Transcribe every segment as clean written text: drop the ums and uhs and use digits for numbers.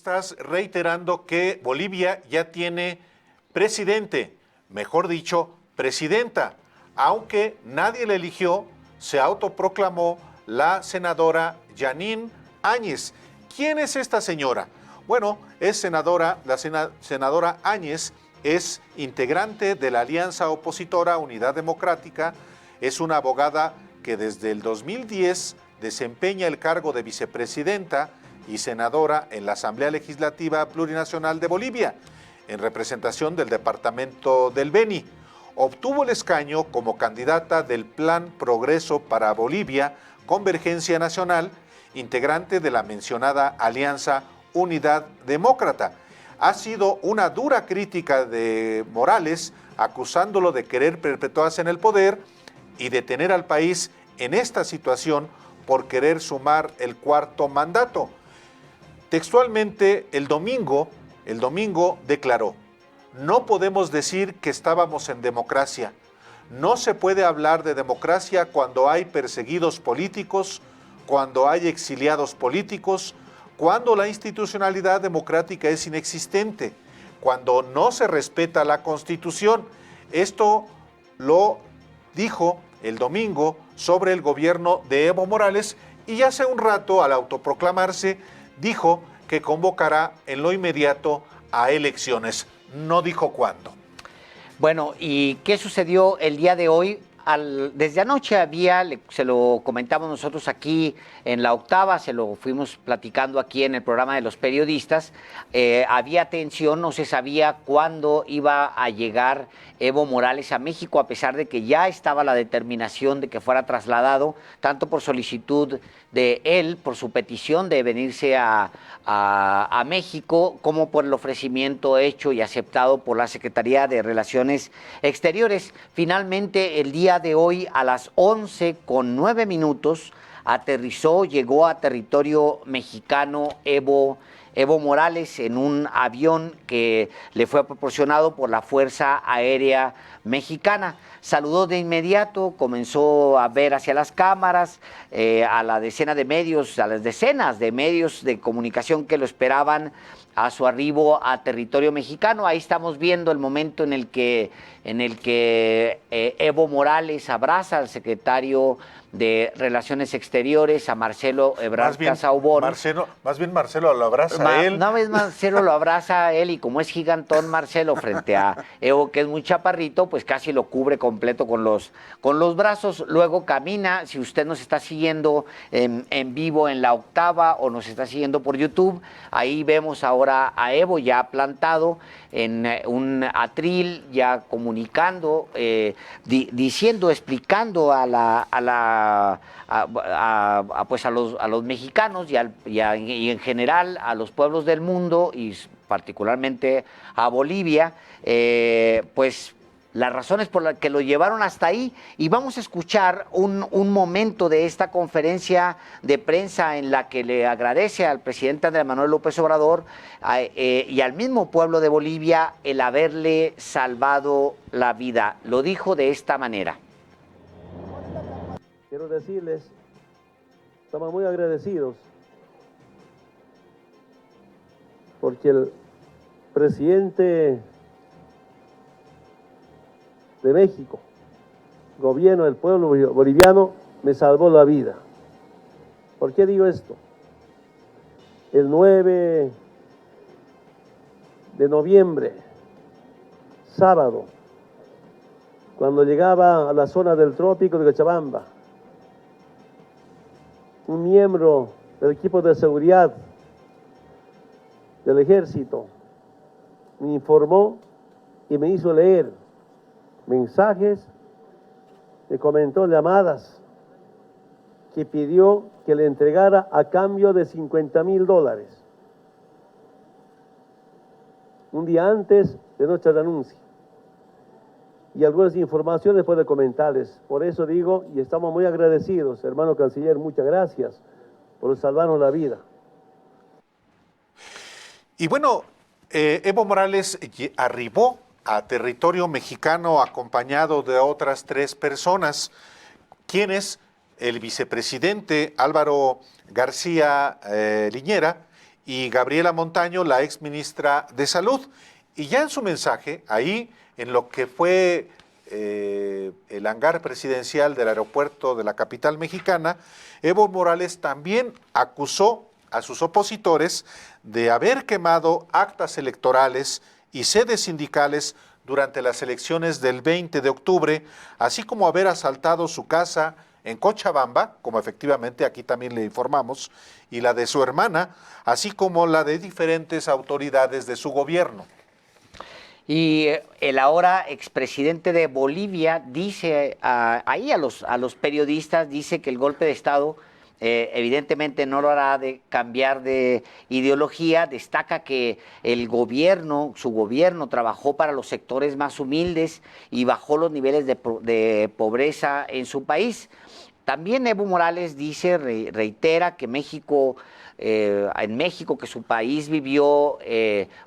estás reiterando que Bolivia ya tiene presidente, mejor dicho, presidenta, aunque nadie la eligió, se autoproclamó la senadora Jeanine Áñez. ¿Quién es esta señora? Bueno, es senadora, senadora Áñez es integrante de la alianza opositora Unidad Democrática, es una abogada que desde el 2010 desempeña el cargo de vicepresidenta y senadora en la Asamblea Legislativa Plurinacional de Bolivia, en representación del departamento del Beni. Obtuvo el escaño como candidata del Plan Progreso para Bolivia, Convergencia Nacional, integrante de la mencionada Alianza Unidad Demócrata. Ha sido una dura crítica de Morales, acusándolo de querer perpetuarse en el poder y de tener al país en esta situación por querer sumar el cuarto mandato. Textualmente, el domingo declaró: no podemos decir que estábamos en democracia. No se puede hablar de democracia cuando hay perseguidos políticos, cuando hay exiliados políticos, cuando la institucionalidad democrática es inexistente, cuando no se respeta la Constitución. Esto lo dijo el domingo sobre el gobierno de Evo Morales y hace un rato, al autoproclamarse, dijo que convocará en lo inmediato a elecciones. No dijo cuándo. Bueno, ¿y qué sucedió el día de hoy? Desde anoche se lo comentamos nosotros aquí en La Octava, se lo fuimos platicando aquí en el programa de los periodistas, había tensión, no se sabía cuándo iba a llegar Evo Morales a México, a pesar de que ya estaba la determinación de que fuera trasladado, tanto por solicitud de él, por su petición de venirse a México, como por el ofrecimiento hecho y aceptado por la Secretaría de Relaciones Exteriores. Finalmente, el día de hoy, a las 11:09, llegó a territorio mexicano Evo Morales en un avión que le fue proporcionado por la Fuerza Aérea Mexicana. Saludó de inmediato, comenzó a ver hacia las cámaras, a las decenas de medios de comunicación que lo esperaban a su arribo a territorio mexicano. Ahí estamos viendo el momento en el que Evo Morales abraza al secretario de Relaciones Exteriores, a Marcelo Ebrard Casaubon. Más bien Marcelo lo abraza a él. Una vez Marcelo lo abraza a él, y como es gigantón Marcelo frente a Evo, que es muy chaparrito, pues casi lo cubre completo con los brazos. Luego camina. Si usted nos está siguiendo en vivo en La Octava o nos está siguiendo por YouTube, ahí vemos ahora a Evo ya plantado en un atril, ya comunicando, explicando pues a los mexicanos y en general a los pueblos del mundo, y particularmente a Bolivia, pues las razones por las que lo llevaron hasta ahí. Y vamos a escuchar un momento de esta conferencia de prensa en la que le agradece al presidente Andrés Manuel López Obrador y al mismo pueblo de Bolivia el haberle salvado la vida. Lo dijo de esta manera: quiero decirles, estamos muy agradecidos porque el presidente de México, gobierno del pueblo boliviano, me salvó la vida. ¿Por qué digo esto? El 9 de noviembre, sábado, cuando llegaba a la zona del trópico de Cochabamba, un miembro del equipo de seguridad del ejército me informó y me hizo leer mensajes, me comentó llamadas que pidió que le entregara a cambio de $50,000, un día antes de nuestra renuncia. Y algunas informaciones puedo comentarles. Por eso digo, y estamos muy agradecidos, hermano canciller, muchas gracias por salvarnos la vida. Y bueno, Evo Morales arribó a territorio mexicano acompañado de otras 3 personas, quienes el vicepresidente Álvaro García Liñera y Gabriela Montaño, la ex ministra de Salud. Y ya en su mensaje, ahí en lo que fue el hangar presidencial del aeropuerto de la capital mexicana, Evo Morales también acusó a sus opositores de haber quemado actas electorales y sedes sindicales durante las elecciones del 20 de octubre, así como haber asaltado su casa en Cochabamba, como efectivamente aquí también le informamos, y la de su hermana, así como la de diferentes autoridades de su gobierno. Y el ahora expresidente de Bolivia dice ahí a los periodistas, dice que el golpe de Estado evidentemente no lo hará de cambiar de ideología, destaca que el gobierno, su gobierno trabajó para los sectores más humildes y bajó los niveles de pobreza en su país. También Evo Morales dice, reitera que México, en México, que su país vivió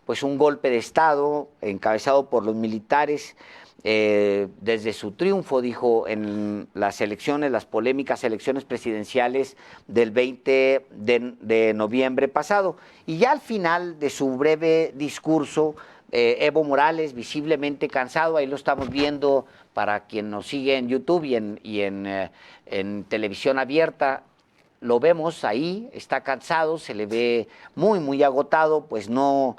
pues un golpe de Estado encabezado por los militares desde su triunfo, dijo, en las elecciones, las polémicas elecciones presidenciales del 20 de noviembre pasado. Y ya al final de su breve discurso, Evo Morales, visiblemente cansado, ahí lo estamos viendo para quien nos sigue en YouTube y en televisión abierta, lo vemos ahí, está cansado, se le ve muy, muy agotado, pues no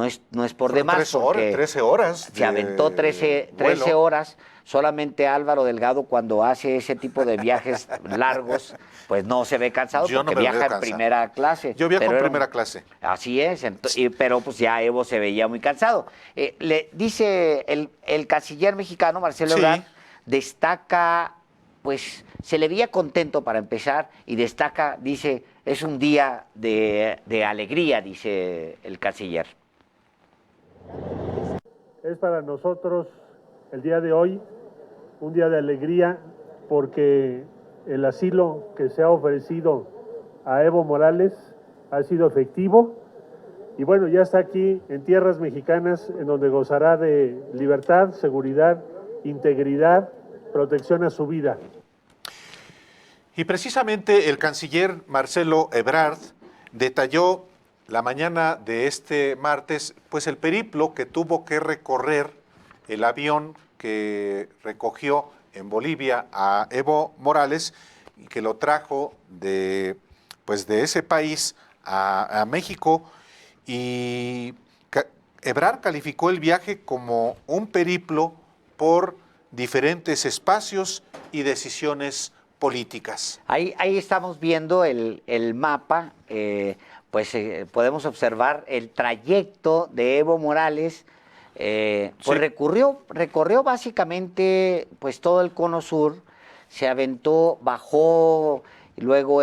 es por Fueron demás. 13 horas. Se aventó 13 horas. Solamente Álvaro Delgado, cuando hace ese tipo de viajes largos, pues no se ve cansado porque viaja en primera clase. Yo viajo en primera clase. Así es, pero pues ya Evo se veía muy cansado. Le dice el canciller mexicano, Marcelo Ebrard, destaca, pues se le veía contento para empezar y destaca, dice, es un día de alegría, dice el canciller. Es para nosotros el día de hoy un día de alegría porque el asilo que se ha ofrecido a Evo Morales ha sido efectivo y bueno, ya está aquí en tierras mexicanas en donde gozará de libertad, seguridad, integridad, protección a su vida. Y precisamente el canciller Marcelo Ebrard detalló la mañana de este martes, pues el periplo que tuvo que recorrer el avión que recogió en Bolivia a Evo Morales y que lo trajo de ese país a México. Y Ebrard calificó el viaje como un periplo por diferentes espacios y decisiones políticas. Ahí estamos viendo el mapa. Podemos observar el trayecto de Evo Morales, pues recorrió básicamente pues todo el cono sur, se aventó, bajó, y luego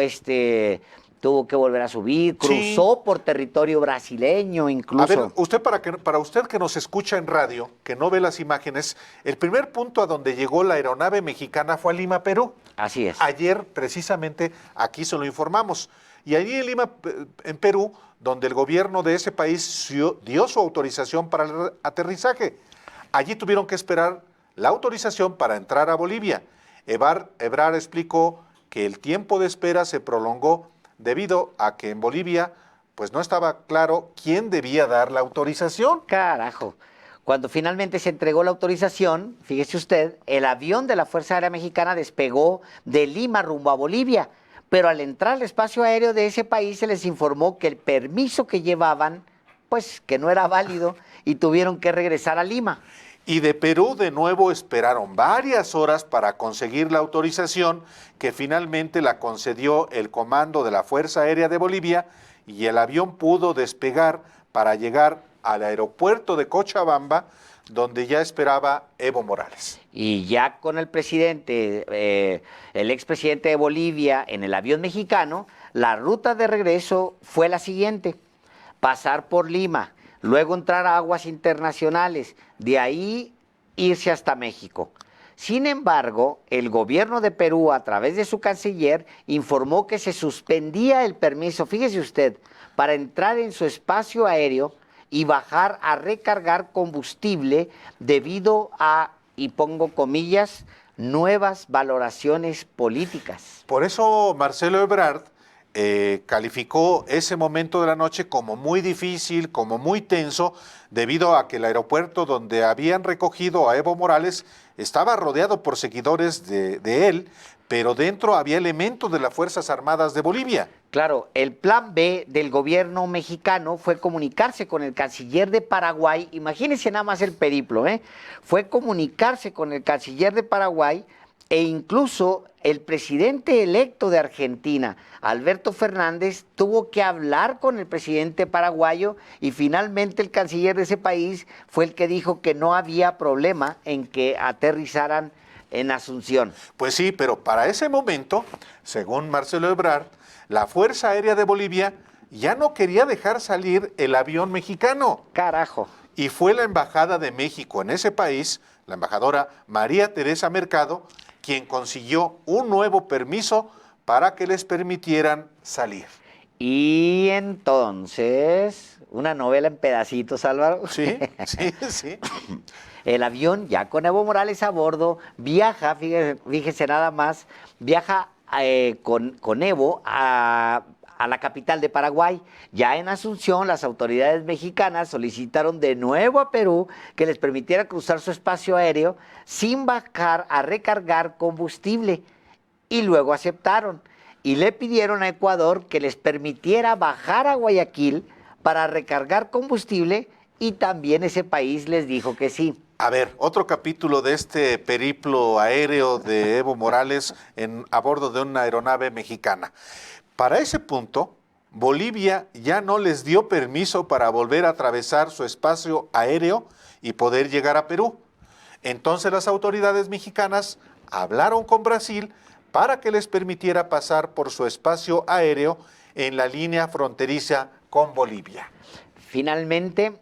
tuvo que volver a subir, cruzó por territorio brasileño incluso. A ver, usted para usted que nos escucha en radio, que no ve las imágenes, el primer punto a donde llegó la aeronave mexicana fue a Lima, Perú. Así es. Ayer, precisamente, aquí se lo informamos. Y allí en Lima, en Perú, donde el gobierno de ese país dio su autorización para el aterrizaje. Allí tuvieron que esperar la autorización para entrar a Bolivia. Ebrard explicó que el tiempo de espera se prolongó debido a que en Bolivia pues no estaba claro quién debía dar la autorización. Carajo. Cuando finalmente se entregó la autorización, fíjese usted, el avión de la Fuerza Aérea Mexicana despegó de Lima rumbo a Bolivia, pero al entrar al espacio aéreo de ese país se les informó que el permiso que llevaban, pues que no era válido y tuvieron que regresar a Lima. Y de Perú de nuevo esperaron varias horas para conseguir la autorización que finalmente la concedió el comando de la Fuerza Aérea de Bolivia y el avión pudo despegar para llegar al aeropuerto de Cochabamba, donde ya esperaba Evo Morales. Y ya con el presidente, el expresidente de Bolivia en el avión mexicano, la ruta de regreso fue la siguiente: pasar por Lima, luego entrar a aguas internacionales, de ahí irse hasta México. Sin embargo, el gobierno de Perú, a través de su canciller, informó que se suspendía el permiso, fíjese usted, para entrar en su espacio aéreo y bajar a recargar combustible debido a, y pongo comillas, nuevas valoraciones políticas. Por eso Marcelo Ebrard calificó ese momento de la noche como muy difícil, como muy tenso, debido a que el aeropuerto donde habían recogido a Evo Morales estaba rodeado por seguidores de él, pero dentro había elementos de las Fuerzas Armadas de Bolivia. Claro, el plan B del gobierno mexicano fue comunicarse con el canciller de Paraguay. Imagínense nada más el periplo, ¿eh? Fue comunicarse con el canciller de Paraguay e incluso el presidente electo de Argentina, Alberto Fernández, tuvo que hablar con el presidente paraguayo y finalmente el canciller de ese país fue el que dijo que no había problema en que aterrizaran en Asunción. Pues sí, pero para ese momento, según Marcelo Ebrard, la Fuerza Aérea de Bolivia ya no quería dejar salir el avión mexicano. Carajo. Y fue la Embajada de México en ese país, la embajadora María Teresa Mercado, quien consiguió un nuevo permiso para que les permitieran salir. Y entonces, una novela en pedacitos, Álvaro. Sí, sí, sí. El avión, ya con Evo Morales a bordo, viaja, fíjese nada más, viaja con Evo a la capital de Paraguay. Ya en Asunción, las autoridades mexicanas solicitaron de nuevo a Perú que les permitiera cruzar su espacio aéreo sin bajar a recargar combustible. Y luego aceptaron. Y le pidieron a Ecuador que les permitiera bajar a Guayaquil para recargar combustible y también ese país les dijo que sí. A ver, otro capítulo de este periplo aéreo de Evo Morales a bordo de una aeronave mexicana. Para ese punto, Bolivia ya no les dio permiso para volver a atravesar su espacio aéreo y poder llegar a Perú. Entonces las autoridades mexicanas hablaron con Brasil para que les permitiera pasar por su espacio aéreo en la línea fronteriza con Bolivia. Finalmente,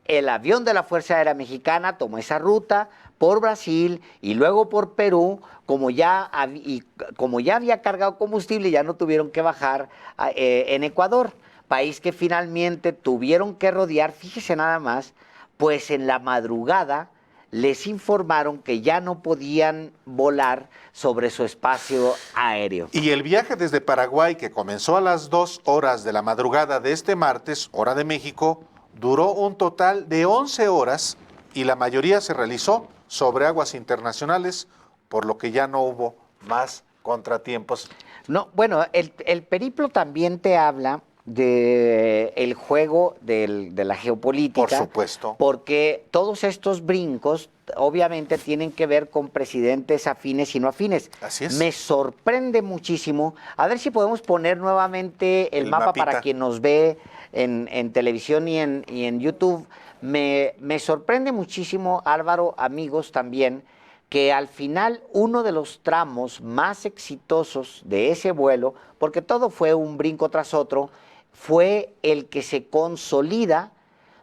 el avión de la Fuerza Aérea Mexicana tomó esa ruta por Brasil y luego por Perú. Como ya había cargado combustible, ya no tuvieron que bajar en Ecuador, país que finalmente tuvieron que rodear. Fíjese nada más, pues en la madrugada les informaron que ya no podían volar sobre su espacio aéreo. Y el viaje desde Paraguay, que comenzó a las 2 horas de la madrugada de este martes, hora de México, duró un total de 11 horas y la mayoría se realizó sobre aguas internacionales, por lo que ya no hubo más contratiempos. No, bueno, el periplo también te habla de el juego de la geopolítica. Por supuesto. Porque todos estos brincos obviamente tienen que ver con presidentes afines y no afines. Así es. Me sorprende muchísimo. A ver si podemos poner nuevamente el mapa mapita para quien nos ve en televisión y en YouTube. Me sorprende muchísimo, Álvaro, amigos también, que al final uno de los tramos más exitosos de ese vuelo, porque todo fue un brinco tras otro, fue el que se consolida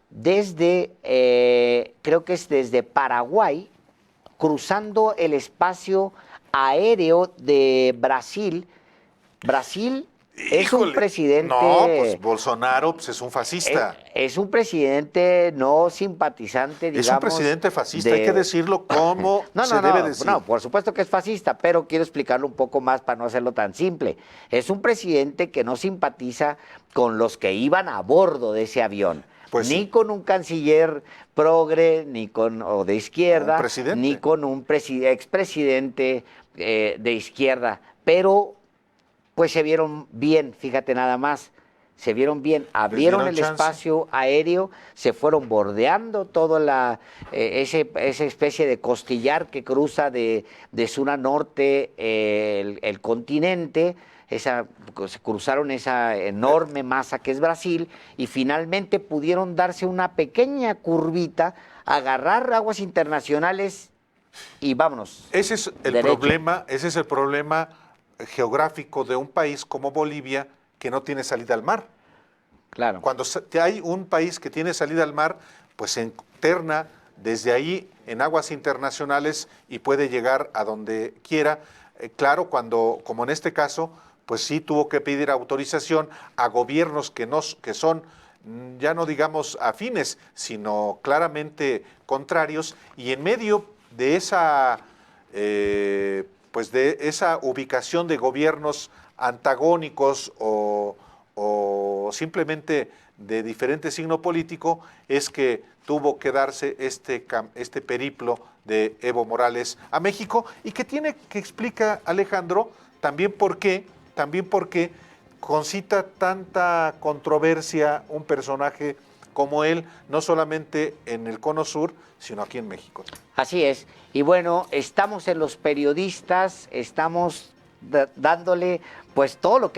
desde, creo que es desde Paraguay, cruzando el espacio aéreo de Brasil. Brasil es un presidente... No, pues Bolsonaro pues es un fascista. Es un presidente no simpatizante, digamos. Es un presidente fascista, hay que decirlo como se debe decir. No, por supuesto que es fascista, pero quiero explicarlo un poco más para no hacerlo tan simple. Es un presidente que no simpatiza con los que iban a bordo de ese avión. Pues ni sí, con un canciller progre, ni o de izquierda, ni con un expresidente de izquierda. Pero pues se vieron bien, fíjate nada más, se vieron bien, abrieron el espacio aéreo, se fueron bordeando toda esa especie de costillar que cruza de sur a norte el continente, se cruzaron esa enorme masa que es Brasil y finalmente pudieron darse una pequeña curvita, agarrar aguas internacionales y vámonos. Ese es el problema geográfico de un país como Bolivia que no tiene salida al mar. Claro. Cuando hay un país que tiene salida al mar, pues se interna desde ahí en aguas internacionales y puede llegar a donde quiera. Claro, como en este caso, pues sí tuvo que pedir autorización a gobiernos que son, ya no digamos afines, sino claramente contrarios, y en medio de esa... pues de esa ubicación de gobiernos antagónicos o simplemente de diferente signo político, es que tuvo que darse este periplo de Evo Morales a México, y que explica, Alejandro, también por qué concita tanta controversia un personaje como él, no solamente en el Cono Sur, sino aquí en México. Así es. Y bueno, estamos en Los Periodistas, estamos dándole pues todo lo que